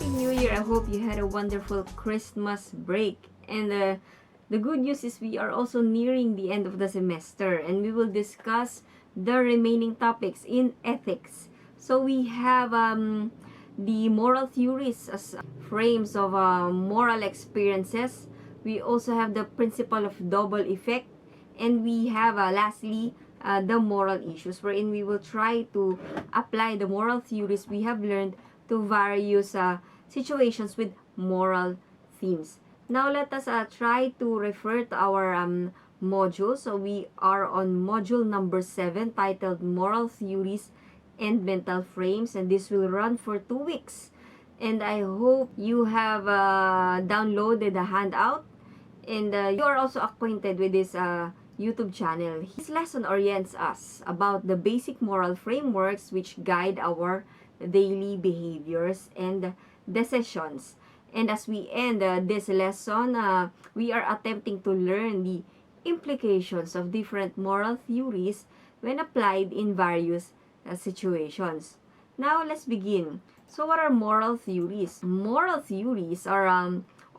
Happy New Year! I hope you had a wonderful Christmas break. And the good news is we are also nearing the end of the semester and we will discuss the remaining topics in ethics. So we have the moral theories as frames of moral experiences. We also have the principle of double effect. And we have lastly the moral issues, wherein we will try to apply the moral theories we have learned to various situations with moral themes. Now let us try to refer to our module. So we are on module number 7 titled Moral Theories and Mental Frames, and this will run for 2 weeks. And I hope you have downloaded the handout and you are also acquainted with this YouTube channel. His lesson orients us about the basic moral frameworks which guide our daily behaviors and decisions. And as we end this lesson, we are attempting to learn the implications of different moral theories when applied in various situations. Now, let's begin. So, what are moral theories? Moral theories are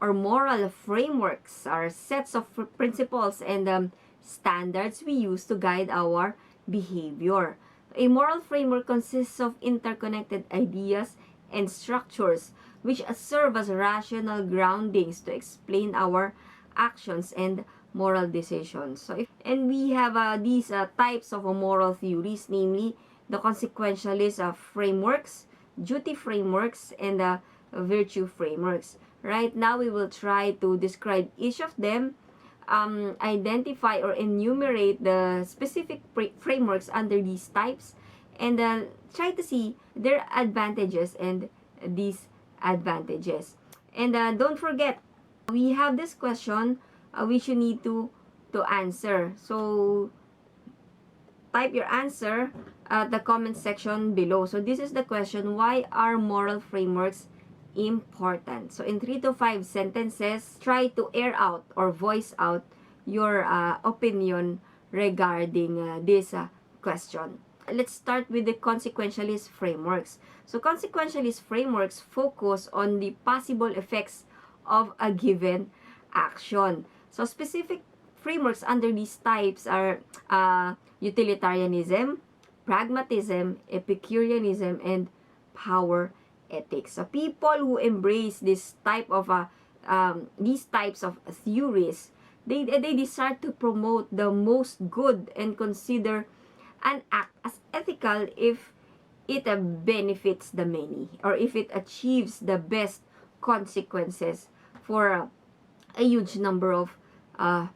or moral frameworks are sets of principles and standards we use to guide our behavior. A moral framework consists of interconnected ideas and structures which serve as rational groundings to explain our actions and moral decisions. And we have these types of moral theories, namely the consequentialist frameworks, duty frameworks, and virtue frameworks. Right now, we will try to describe each of them, identify or enumerate the specific frameworks under these types, and try to see their advantages and disadvantages. And don't forget, we have this question which you need to answer. So type your answer at the comment section below. So this is the question: why are moral frameworks important? So in 3 to 5 sentences, try to air out or voice out your opinion regarding this question. Let's start with the consequentialist frameworks. So consequentialist frameworks focus on the possible effects of a given action. So specific frameworks under these types are utilitarianism, pragmatism, Epicureanism, and power ethics. So people who embrace this type of these types of theories, they desire to promote the most good and consider an act as ethical if it benefits the many or if it achieves the best consequences for a huge number of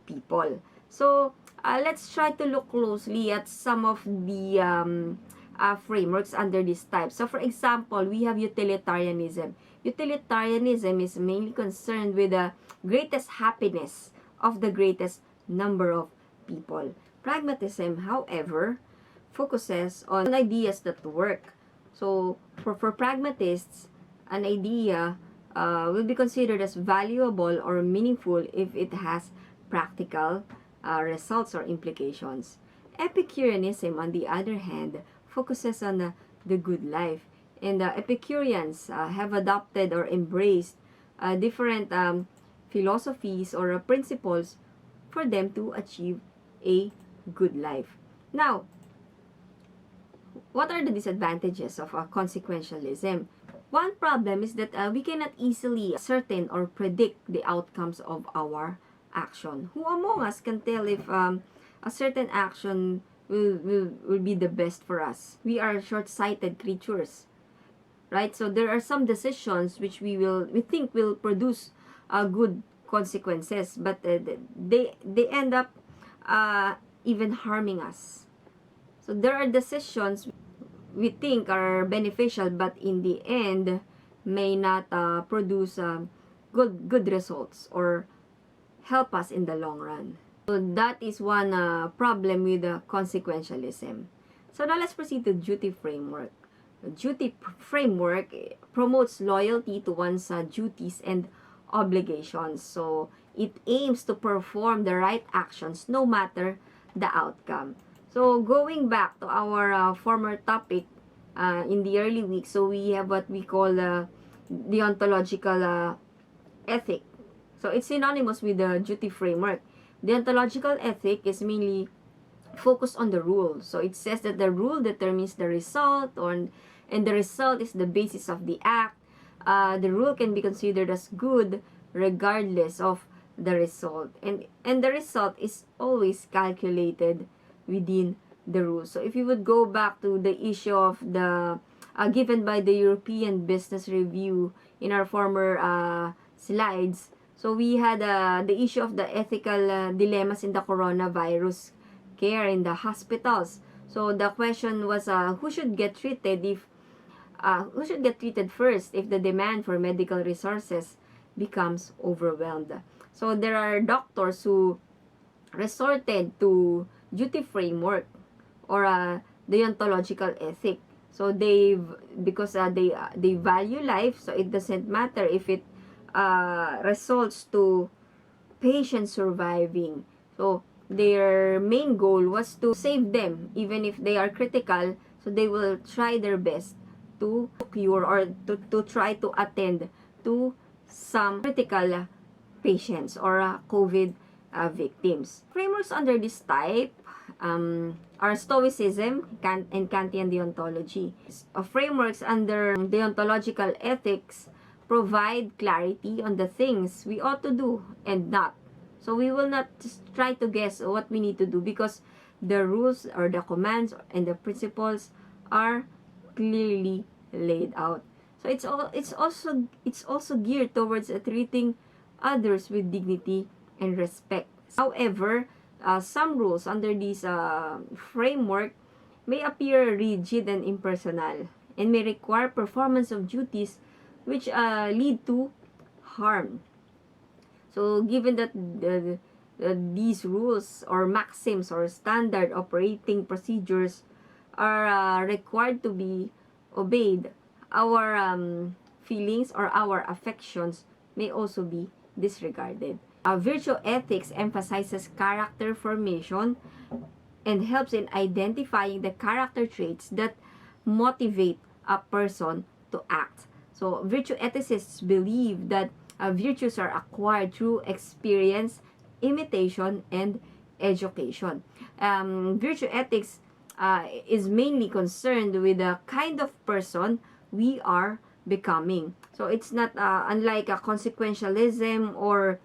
people. So let's try to look closely at some of the frameworks under this type. So for example, we have utilitarianism. Utilitarianism is mainly concerned with the greatest happiness of the greatest number of people. Pragmatism, however, focuses on ideas that work. So for pragmatists, an idea will be considered as valuable or meaningful if it has practical results or implications. Epicureanism, on the other hand, focuses on the good life. And Epicureans have adopted or embraced different philosophies or principles for them to achieve a good life. Now, what are the disadvantages of consequentialism? One problem is that we cannot easily ascertain or predict the outcomes of our action. Who among us can tell if a certain action will be the best for us? We are short-sighted creatures, right? So there are some decisions which we think will produce good consequences, but they end up even harming us. So there are decisions we think are beneficial, but in the end may not produce good results or help us in the long run. So that is one problem with consequentialism. So now let's proceed to duty framework. The duty framework promotes loyalty to one's duties and obligations. So it aims to perform the right actions no matter the outcome. So going back to our former topic in the early weeks, so we have what we call deontological ethic. So it's synonymous with the duty framework. Deontological ethic is mainly focused on the rule. So it says that the rule determines the result, and the result is the basis of the act. The rule can be considered as good regardless of the result. And the result is always calculated within the rule. So if you would go back to the issue of the given by the European Business Review in our former slides, so we had the issue of the ethical dilemmas in the coronavirus care in the hospitals. So the question was who should get treated first if the demand for medical resources becomes overwhelmed. So there are doctors who resorted to duty framework or deontological ethic. So because they value life, so it doesn't matter if it results to patients surviving. So their main goal was to save them even if they are critical, so they will try their best to cure or to try to attend to some critical patients or COVID victims. Frameworks under this type are Stoicism and Kantian deontology. Frameworks under deontological ethics provide clarity on the things we ought to do and not. So we will not just try to guess what we need to do because the rules or the commands and the principles are clearly laid out. So it's also geared towards treating others with dignity and respect. However, some rules under this framework may appear rigid and impersonal and may require performance of duties which lead to harm. So given that these rules or maxims or standard operating procedures are required to be obeyed, our feelings or our affections may also be disregarded. Virtue ethics emphasizes character formation and helps in identifying the character traits that motivate a person to act. So virtue ethicists believe that virtues are acquired through experience, imitation, and education. Virtue ethics is mainly concerned with the kind of person we are becoming. So it's not unlike a consequentialism or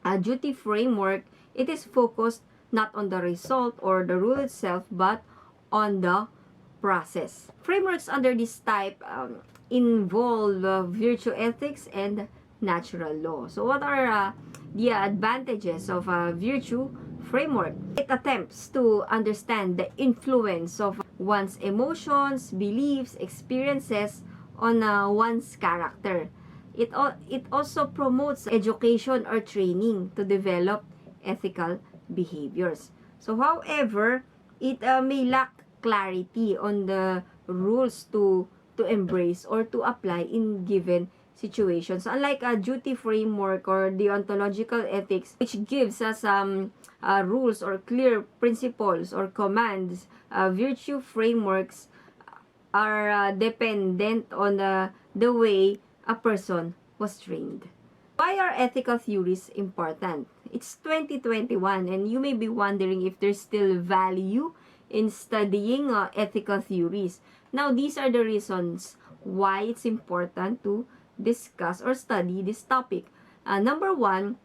a duty framework. It is focused not on the result or the rule itself, but on the process. Frameworks under this type involve virtue ethics and natural law. So what are the advantages of a virtue framework? It attempts to understand the influence of one's emotions, beliefs, experiences on one's character. It also promotes education or training to develop ethical behaviors. So however, it may lack clarity on the rules to embrace or to apply in given situations. Unlike a duty framework or deontological ethics, which gives us rules or clear principles or commands, virtue frameworks are dependent on the way a person was trained. Why are ethical theories important? It's 2021 and you may be wondering if there's still value in studying ethical theories. Now, these are the reasons why it's important to discuss or study this topic. Number one,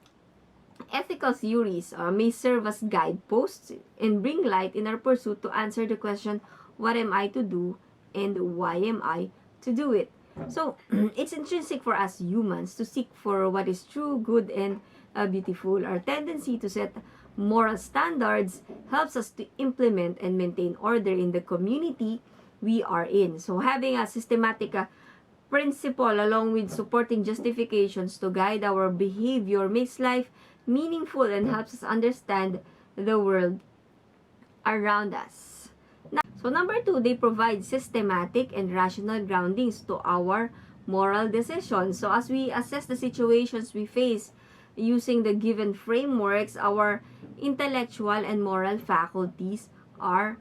ethical theories may serve as guideposts and bring light in our pursuit to answer the question, what am I to do and why am I to do it? So, it's intrinsic for us humans to seek for what is true, good, and beautiful. Our tendency to set moral standards helps us to implement and maintain order in the community we are in. So, having a systematic principle along with supporting justifications to guide our behavior makes life meaningful and helps us understand the world around us. So number two, they provide systematic and rational groundings to our moral decisions. So as we assess the situations we face using the given frameworks, our intellectual and moral faculties are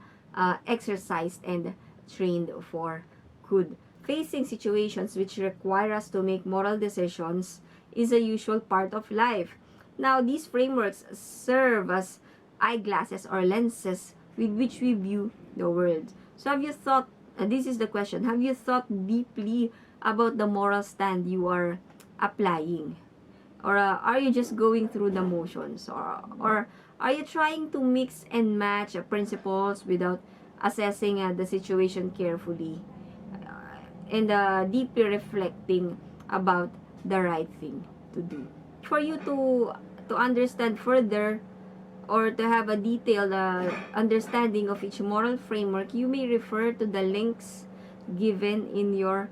exercised and trained for good facing situations which require us to make moral decisions is a usual part of life. Now, these frameworks serve as eyeglasses or lenses with which we view the world. So have you thought, this is the question, have you thought deeply about the moral stand you are applying? Or are you just going through the motions? Or are you trying to mix and match principles without assessing the situation carefully and deeply reflecting about the right thing to do? For you to understand further or to have a detailed understanding of each moral framework, you may refer to the links given in your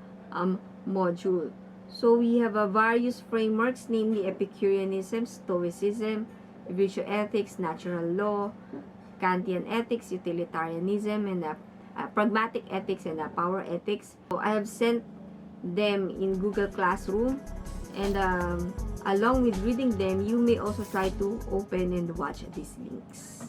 module. So we have various frameworks, namely Epicureanism, Stoicism, virtue ethics, natural law, Kantian ethics, utilitarianism, and pragmatic ethics and power ethics. So I have sent them in Google Classroom, and along with reading them, you may also try to open and watch these links.